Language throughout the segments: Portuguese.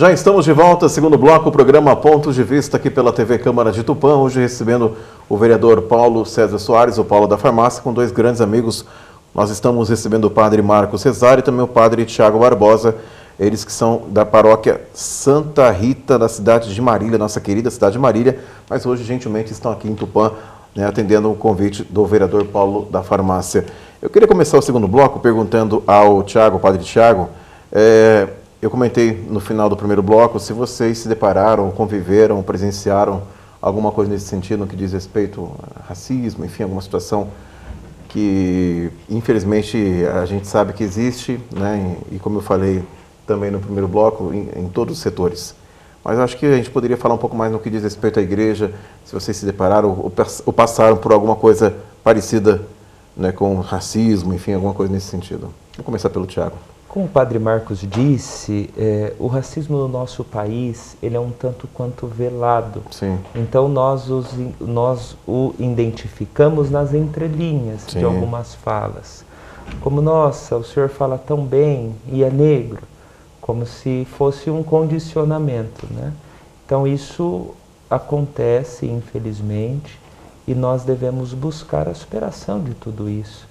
Já estamos de volta, segundo bloco, o programa Pontos de Vista aqui pela TV Câmara de Tupã, hoje recebendo o vereador Paulo César Soares, o Paulo da Farmácia, com dois grandes amigos. Nós estamos recebendo o padre Marcos Cesário e também o padre Tiago Barbosa, eles que são da paróquia Santa Rita, da cidade de Marília, nossa querida cidade de Marília, mas hoje gentilmente estão aqui em Tupã, né, atendendo o convite do vereador Paulo da Farmácia. Eu queria começar o segundo bloco perguntando ao Tiago, padre Tiago, eu comentei no final do primeiro bloco se vocês se depararam, conviveram, presenciaram alguma coisa nesse sentido, no que diz respeito a racismo, enfim, alguma situação que, infelizmente, a gente sabe que existe, né? E como eu falei também no primeiro bloco, em todos os setores. Mas eu acho que a gente poderia falar um pouco mais no que diz respeito à igreja, se vocês se depararam ou passaram por alguma coisa parecida, né, com racismo, enfim, alguma coisa nesse sentido. Vou começar pelo Tiago. Como o padre Marcos disse, o racismo no nosso país, ele é um tanto quanto velado. Sim. Então nós o identificamos nas entrelinhas Sim. de algumas falas. Como, nossa, o senhor fala tão bem e é negro, como se fosse um condicionamento, né? Então isso acontece, infelizmente, e nós devemos buscar a superação de tudo isso,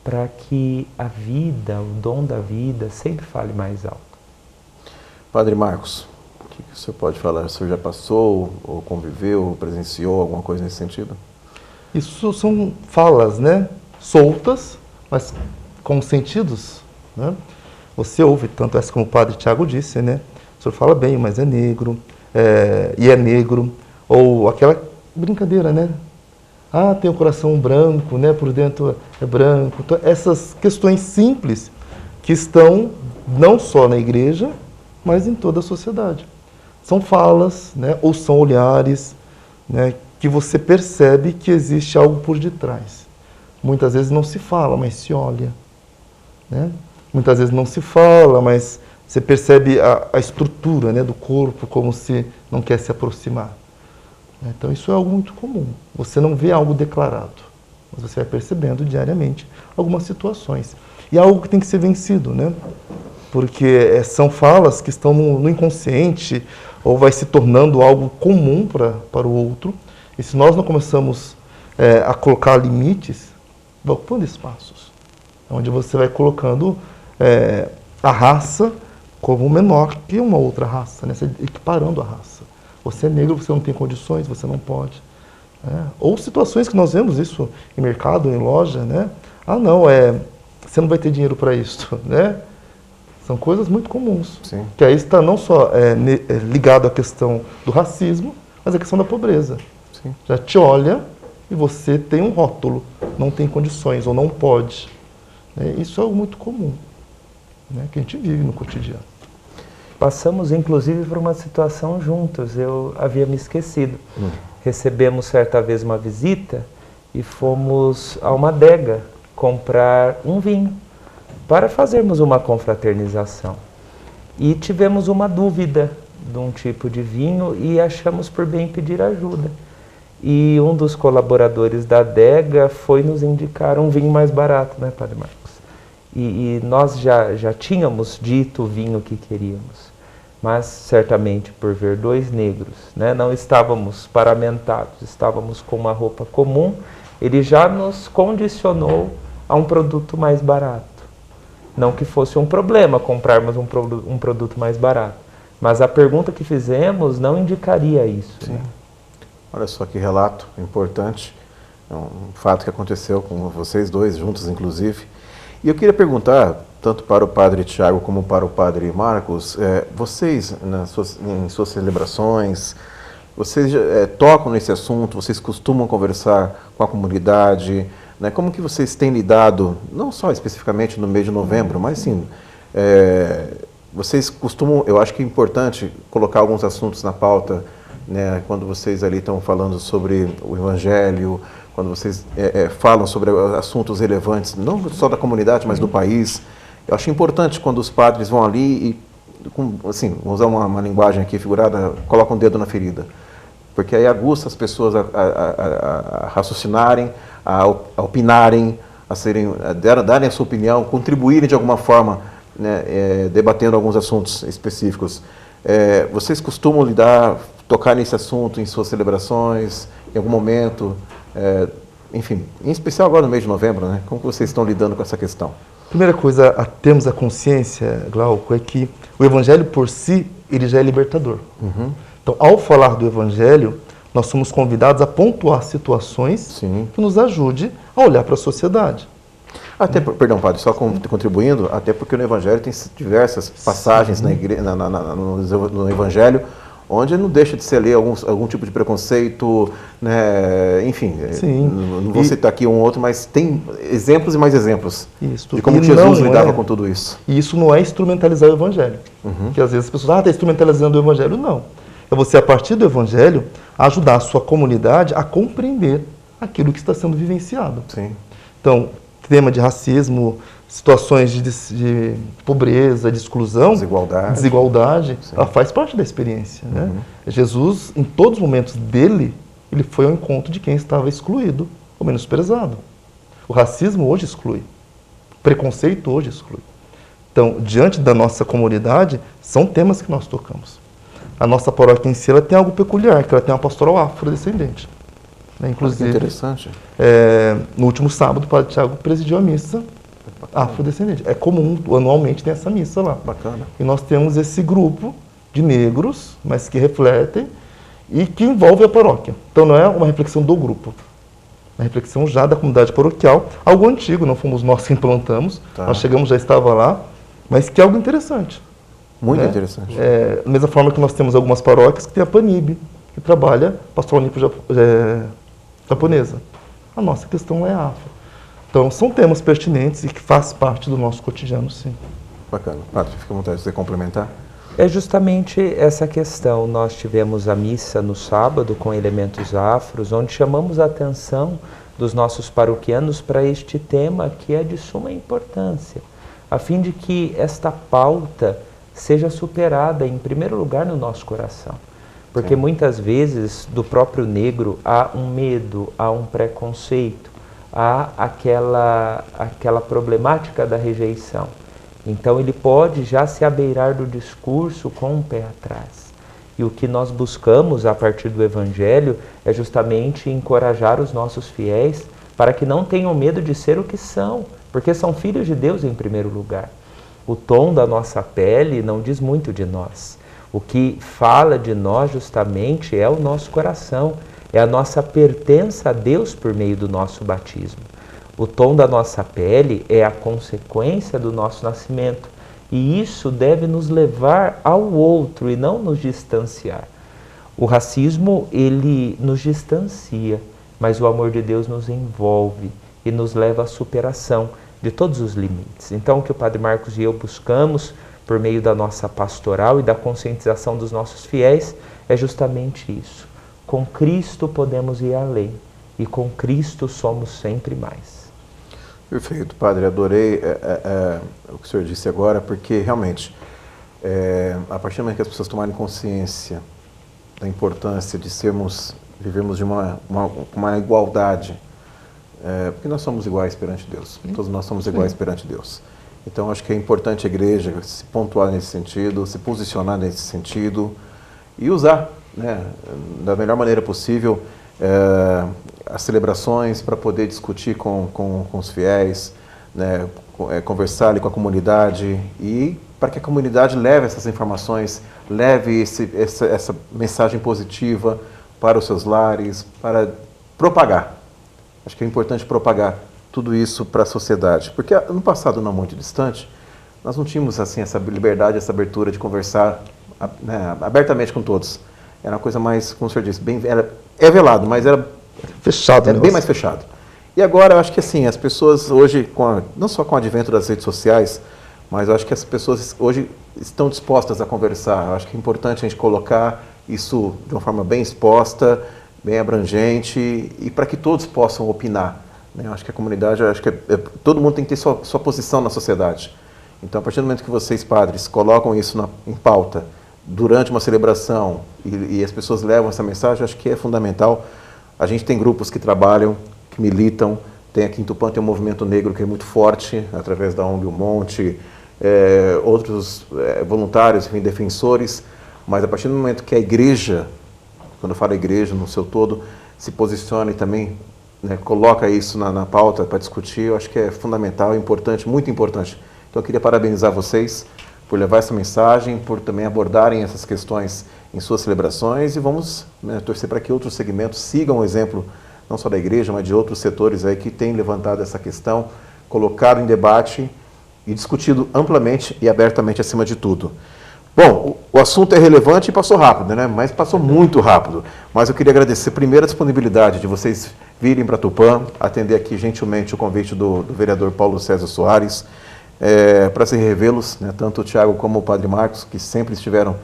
para que a vida, o dom da vida, sempre fale mais alto. Padre Marcos, o que o senhor pode falar? O senhor já passou, ou conviveu, ou presenciou alguma coisa nesse sentido? Isso são falas, né? Soltas, mas com sentidos, né? Você ouve, tanto essa como o padre Tiago disse, né? O senhor fala bem, mas é negro, e é negro. Ou aquela brincadeira, né? Ah, tem o coração branco, né? Por dentro é branco. Então, essas questões simples que estão não só na igreja, mas em toda a sociedade. São falas, né? Ou são olhares, né? Que você percebe que existe algo por detrás. Muitas vezes não se fala, mas se olha, né? Muitas vezes não se fala, mas você percebe a estrutura, né, do corpo, como se não quer se aproximar. Então isso é algo muito comum. Você não vê algo declarado, mas você vai percebendo diariamente algumas situações. E é algo que tem que ser vencido, né? Porque são falas que estão no inconsciente, ou vai se tornando algo comum para o outro. E se nós não começamos a colocar limites, vai ocupando espaços, onde você vai colocando a raça como menor que uma outra raça, né? Você equiparando a raça. Você é negro, você não tem condições, você não pode. Ou situações que nós vemos isso em mercado, em loja, né? Ah, não, você não vai ter dinheiro para isso, né? São coisas muito comuns. Sim. Que aí está não só ligado à questão do racismo, mas à questão da pobreza. Sim. Já te olha e você tem um rótulo, não tem condições ou não pode. Isso é algo muito comum, né? Que a gente vive no cotidiano. Passamos, inclusive, por uma situação juntos, eu havia me esquecido. Recebemos certa vez uma visita e fomos a uma adega comprar um vinho para fazermos uma confraternização. E tivemos uma dúvida de um tipo de vinho e achamos por bem pedir ajuda. E um dos colaboradores da adega foi nos indicar um vinho mais barato, né, Padre Marcos? E nós já tínhamos dito o vinho que queríamos. Mas, certamente, por ver dois negros, né, não estávamos paramentados, estávamos com uma roupa comum, ele já nos condicionou a um produto mais barato. Não que fosse um problema comprarmos um produto mais barato, mas a pergunta que fizemos não indicaria isso. Sim. Né? Olha só que relato importante, é um fato que aconteceu com vocês dois, juntos inclusive. E eu queria perguntar, tanto para o padre Tiago como para o padre Marcos, vocês, em suas celebrações, vocês tocam nesse assunto, vocês costumam conversar com a comunidade, né? Como que vocês têm lidado, não só especificamente no mês de novembro, mas sim, vocês costumam, eu acho que é importante colocar alguns assuntos na pauta, né, quando vocês ali estão falando sobre o Evangelho, quando vocês falam sobre assuntos relevantes, não só da comunidade, mas do país. Eu acho importante quando os padres vão ali e, assim, vou usar uma linguagem aqui figurada, colocam o dedo na ferida. Porque aí aguça as pessoas a raciocinarem, a opinarem, darem a sua opinião, contribuírem de alguma forma, né, debatendo alguns assuntos específicos. Vocês costumam tocar nesse assunto em suas celebrações, em algum momento? Enfim, em especial agora no mês de novembro, né? Como vocês estão lidando com essa questão? Primeira coisa a termos a consciência, Glauco, é que o Evangelho por si, ele já é libertador. Uhum. Então, ao falar do Evangelho, nós somos convidados a pontuar situações Sim. que nos ajude a olhar para a sociedade. Perdão, padre, só contribuindo, até porque no Evangelho tem diversas passagens no Evangelho onde não deixa de se ler algum tipo de preconceito, né? Enfim, não vou citar aqui um ou outro, mas tem exemplos e mais exemplos de como Jesus lidava com tudo isso. E isso não é instrumentalizar o Evangelho. Porque às vezes as pessoas está instrumentalizando o Evangelho. Não. É você, a partir do Evangelho, ajudar a sua comunidade a compreender aquilo que está sendo vivenciado. Sim. Então, tema de racismo, situações de pobreza, de exclusão, desigualdade, ela faz parte da experiência. Né? Jesus, em todos os momentos dele, ele foi ao encontro de quem estava excluído ou menosprezado. O racismo hoje exclui. O preconceito hoje exclui. Então, diante da nossa comunidade, são temas que nós tocamos. A nossa paróquia em si ela tem algo peculiar, que ela tem uma pastoral afrodescendente. Inclusive, interessante. No último sábado, o padre Tiago presidiu a missa afrodescendente. É comum, anualmente tem essa missa lá. Bacana. E nós temos esse grupo de negros, mas que refletem e que envolve a paróquia. Então não é uma reflexão do grupo, é uma reflexão já da comunidade paroquial, algo antigo, não fomos nós que implantamos, nós chegamos, já estava lá, mas que é algo interessante. Muito interessante. Da mesma forma que nós temos algumas paróquias que tem a PANIB, que trabalha pastoral japonesa. A nossa questão é afro. Então, são temas pertinentes e que faz parte do nosso cotidiano, sim. Bacana. Padre, fica à vontade de você complementar. É justamente essa questão. Nós tivemos a missa no sábado com elementos afros, onde chamamos a atenção dos nossos paroquianos para este tema que é de suma importância, a fim de que esta pauta seja superada, em primeiro lugar, no nosso coração. Porque muitas vezes, do próprio negro, há um medo, há um preconceito, há aquela problemática da rejeição. Então, ele pode já se abeirar do discurso com um pé atrás. E o que nós buscamos, a partir do Evangelho, é justamente encorajar os nossos fiéis para que não tenham medo de ser o que são, porque são filhos de Deus em primeiro lugar. O tom da nossa pele não diz muito de nós. O que fala de nós justamente é o nosso coração, é a nossa pertença a Deus por meio do nosso batismo. O tom da nossa pele é a consequência do nosso nascimento e isso deve nos levar ao outro e não nos distanciar. O racismo, ele nos distancia, mas o amor de Deus nos envolve e nos leva à superação de todos os limites. Então, o que o Padre Marcos e eu buscamos por meio da nossa pastoral e da conscientização dos nossos fiéis é justamente isso. Com Cristo podemos ir além e com Cristo somos sempre mais. Perfeito, Padre. Adorei o que o senhor disse agora, porque realmente, a partir do momento que as pessoas tomarem consciência da importância de vivermos de uma igualdade, porque nós somos iguais perante Deus, todos nós somos iguais perante Deus. Então, acho que é importante a igreja se pontuar nesse sentido, se posicionar nesse sentido e usar, né, da melhor maneira possível as celebrações para poder discutir com os fiéis, né, conversar ali com a comunidade e para que a comunidade leve essas informações, leve essa mensagem positiva para os seus lares, para propagar. Acho que é importante propagar tudo isso para a sociedade, porque no passado não muito distante, nós não tínhamos assim essa liberdade, essa abertura de conversar, né, abertamente com todos. Era uma coisa mais, como o senhor disse, velado, mas era fechado, era bem mais fechado. E agora eu acho que assim, as pessoas hoje, não só com o advento das redes sociais, mas eu acho que as pessoas hoje estão dispostas a conversar. Eu acho que é importante a gente colocar isso de uma forma bem exposta, bem abrangente e para que todos possam opinar. Né? Eu acho que a comunidade, todo mundo tem que ter sua posição na sociedade. Então, a partir do momento que vocês, padres, colocam isso em pauta durante uma celebração e as pessoas levam essa mensagem, acho que é fundamental. A gente tem grupos que trabalham, que militam, tem aqui em Tupã tem um movimento negro que é muito forte, através da ONG O Monte, outros voluntários, enfim, defensores. mas a partir do momento que a igreja, quando eu falo igreja no seu todo, se posiciona e também, né, coloca isso na pauta para discutir, eu acho que é fundamental, importante, muito importante. Então eu queria parabenizar vocês por levar essa mensagem, por também abordarem essas questões em suas celebrações, e vamos, né, torcer para que outros segmentos sigam o exemplo, não só da igreja, mas de outros setores aí que têm levantado essa questão, colocado em debate e discutido amplamente e abertamente acima de tudo. Bom, o assunto é relevante e passou rápido, né? Mas passou muito rápido. Mas eu queria agradecer primeiro a disponibilidade de vocês virem para Tupã, atender aqui gentilmente o convite do vereador Paulo César Soares, para se revê-los, né? Tanto o Tiago como o Padre Marcos, que sempre estiveram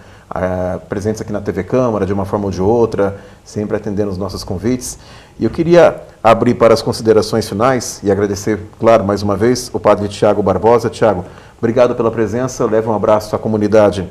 presentes aqui na TV Câmara, de uma forma ou de outra, sempre atendendo os nossos convites. E eu queria abrir para as considerações finais e agradecer, claro, mais uma vez, o Padre Tiago Barbosa. Tiago, obrigado pela presença, leve um abraço à comunidade,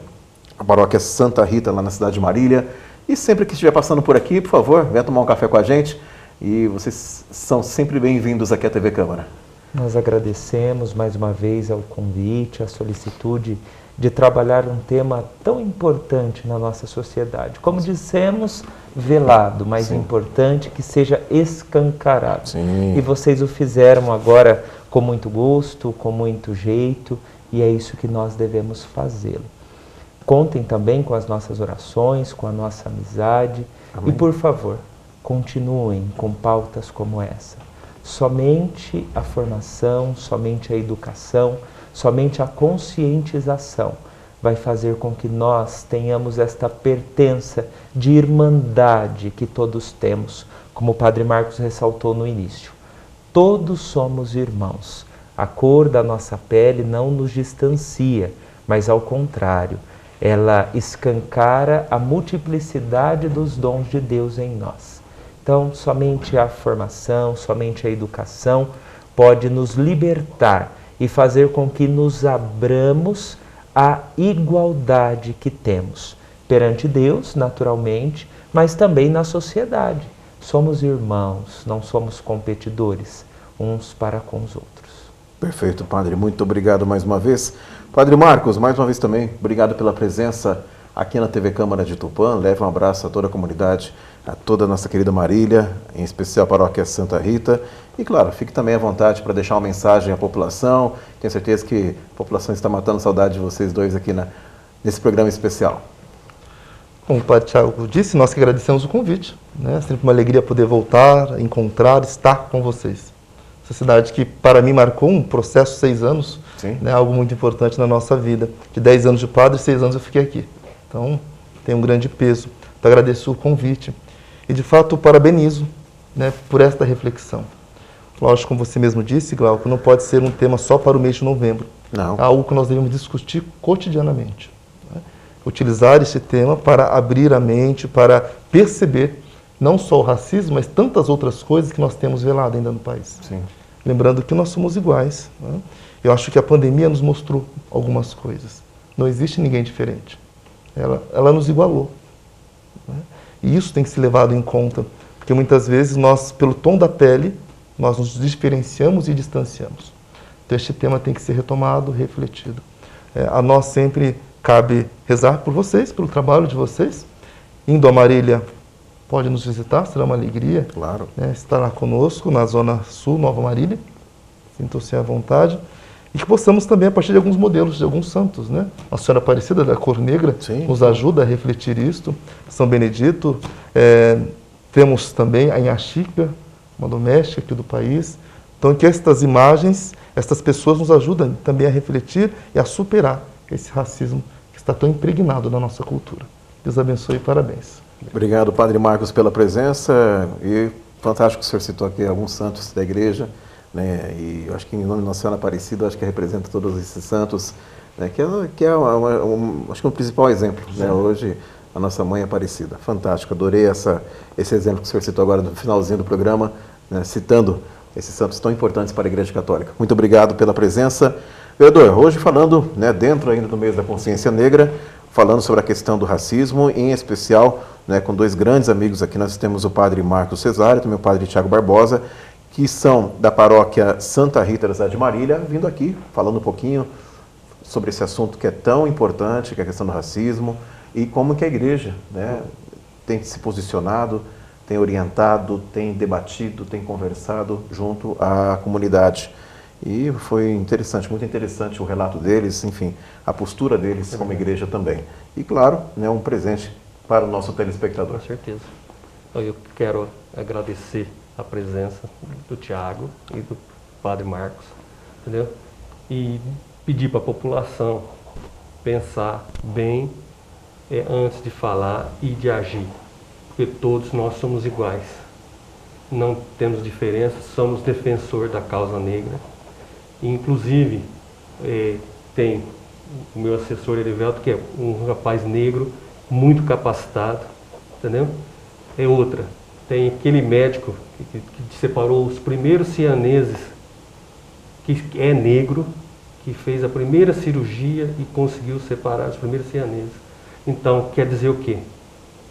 a paróquia Santa Rita, lá na cidade de Marília. E sempre que estiver passando por aqui, por favor, venha tomar um café com a gente. E vocês são sempre bem-vindos aqui à TV Câmara. Nós agradecemos mais uma vez ao convite, à solicitude de trabalhar um tema tão importante na nossa sociedade. Como dissemos, velado, mas Sim. importante que seja escancarado. Sim. E vocês o fizeram agora com muito gosto, com muito jeito, e é isso que nós devemos fazê-lo. Contem também com as nossas orações, com a nossa amizade. Amém. E, por favor, continuem com pautas como essa. Somente a formação, somente a educação, somente a conscientização vai fazer com que nós tenhamos esta pertença de irmandade que todos temos, como o Padre Marcos ressaltou no início. Todos somos irmãos. A cor da nossa pele não nos distancia, mas ao contrário, ela escancara a multiplicidade dos dons de Deus em nós. Então, somente a formação, somente a educação pode nos libertar e fazer com que nos abramos à igualdade que temos perante Deus, naturalmente, mas também na sociedade. Somos irmãos, não somos competidores, uns para com os outros. Perfeito, Padre. Muito obrigado mais uma vez. Padre Marcos, mais uma vez também, obrigado pela presença aqui na TV Câmara de Tupã. Leve um abraço a toda a comunidade, a toda a nossa querida Marília, em especial a paróquia Santa Rita. E, claro, fique também à vontade para deixar uma mensagem à população. Tenho certeza que a população está matando saudade de vocês dois aqui nesse programa especial. Como o Padre Tiago disse, nós que agradecemos o convite. Né? Sempre uma alegria poder voltar, encontrar, estar com vocês. Essa cidade que, para mim, marcou um processo de 6 anos, né? Algo muito importante na nossa vida. De 10 anos de padre, 6 anos eu fiquei aqui. Então, tem um grande peso. Então, agradeço o convite. E, de fato, parabenizo, né, por esta reflexão. Lógico, como você mesmo disse, Glauco, não pode ser um tema só para o mês de novembro. Não. É algo que nós devemos discutir cotidianamente. Né? Utilizar esse tema para abrir a mente, para perceber não só o racismo, mas tantas outras coisas que nós temos velado ainda no país. Sim. Lembrando que nós somos iguais. Né? Eu acho que a pandemia nos mostrou algumas coisas. Não existe ninguém diferente. Ela nos igualou. Né? E isso tem que ser levado em conta, porque muitas vezes nós, pelo tom da pele, nós nos diferenciamos e distanciamos. Então este tema tem que ser retomado, refletido. A nós sempre cabe rezar por vocês, pelo trabalho de vocês. Indo a Marília, pode nos visitar, será uma alegria. Claro. Estará conosco na Zona Sul, Nova Marília. Sintam-se à vontade. E que possamos também, a partir de alguns modelos, de alguns santos, né? Nossa Senhora Aparecida, da Cor Negra, Sim. nos ajuda a refletir isto. São Benedito, temos também a Inha Chica, uma doméstica aqui do país. Então, que estas imagens, estas pessoas nos ajudam também a refletir e a superar esse racismo que está tão impregnado na nossa cultura. Deus abençoe e parabéns. Obrigado, Padre Marcos, pela presença. E fantástico que o senhor citou aqui alguns santos da igreja, né? E eu acho que em nome de Nossa Senhora Aparecida, acho que representa todos esses santos, né? Que é acho que um principal exemplo, né? Hoje, a nossa mãe Aparecida. Fantástico, adorei esse exemplo que o senhor citou agora no finalzinho do programa, né? Citando esses santos tão importantes para a Igreja Católica. Muito obrigado pela presença. Vereador, hoje falando, né, dentro ainda do mês da consciência negra, falando sobre a questão do racismo, em especial, né, com dois grandes amigos aqui, nós temos o Padre Marcos Cesário e também o Padre Tiago Barbosa, que são da paróquia Santa Rita da cidade de Marília, vindo aqui, falando um pouquinho sobre esse assunto que é tão importante, que é a questão do racismo, e como que a igreja, né, tem se posicionado, tem orientado, tem debatido, tem conversado junto à comunidade. E foi interessante, muito interessante o relato deles, enfim, a postura deles como igreja também. E claro, né, um presente para o nosso telespectador. Com certeza. Eu quero agradecer a presença do Tiago e do Padre Marcos, entendeu? E pedir para a população pensar bem antes de falar e de agir, porque todos nós somos iguais, não temos diferença, somos defensor da causa negra. E, inclusive, tem o meu assessor Erivelto, que é um rapaz negro, muito capacitado, entendeu? É outra, tem aquele médico que separou os primeiros cianeses, que é negro, que fez a primeira cirurgia e conseguiu separar os primeiros cianeses. Então, quer dizer o quê?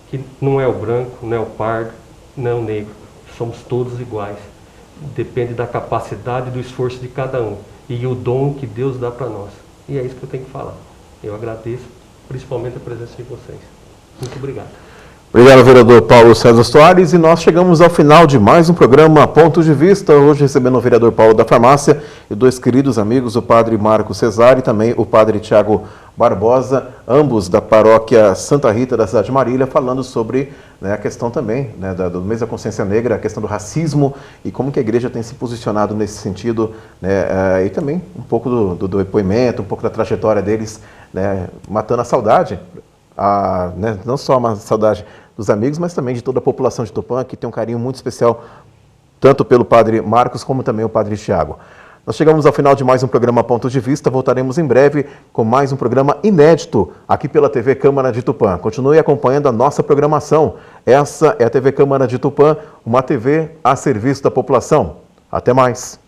Que não é o branco, não é o pardo, não é o negro, somos todos iguais. Depende da capacidade e do esforço de cada um e o dom que Deus dá para nós. E é isso que eu tenho que falar. Eu agradeço principalmente a presença de vocês. Muito obrigado. Obrigado, vereador Paulo César Soares. E nós chegamos ao final de mais um programa Ponto de Vista. Hoje recebendo o vereador Paulo da Farmácia e dois queridos amigos, o padre Marcos Cesar e também o padre Tiago Barbosa, ambos da paróquia Santa Rita da cidade de Marília, falando sobre, né, a questão também, né, do mês da consciência negra, a questão do racismo e como que a igreja tem se posicionado nesse sentido, né, e também um pouco do depoimento, um pouco da trajetória deles, né, matando a saudade, né, não só uma saudade dos amigos, mas também de toda a população de Tupã, que tem um carinho muito especial, tanto pelo padre Marcos como também o padre Tiago. Nós chegamos ao final de mais um programa Ponto de Vista. Voltaremos em breve com mais um programa inédito aqui pela TV Câmara de Tupã. Continue acompanhando a nossa programação. Essa é a TV Câmara de Tupã, uma TV a serviço da população. Até mais.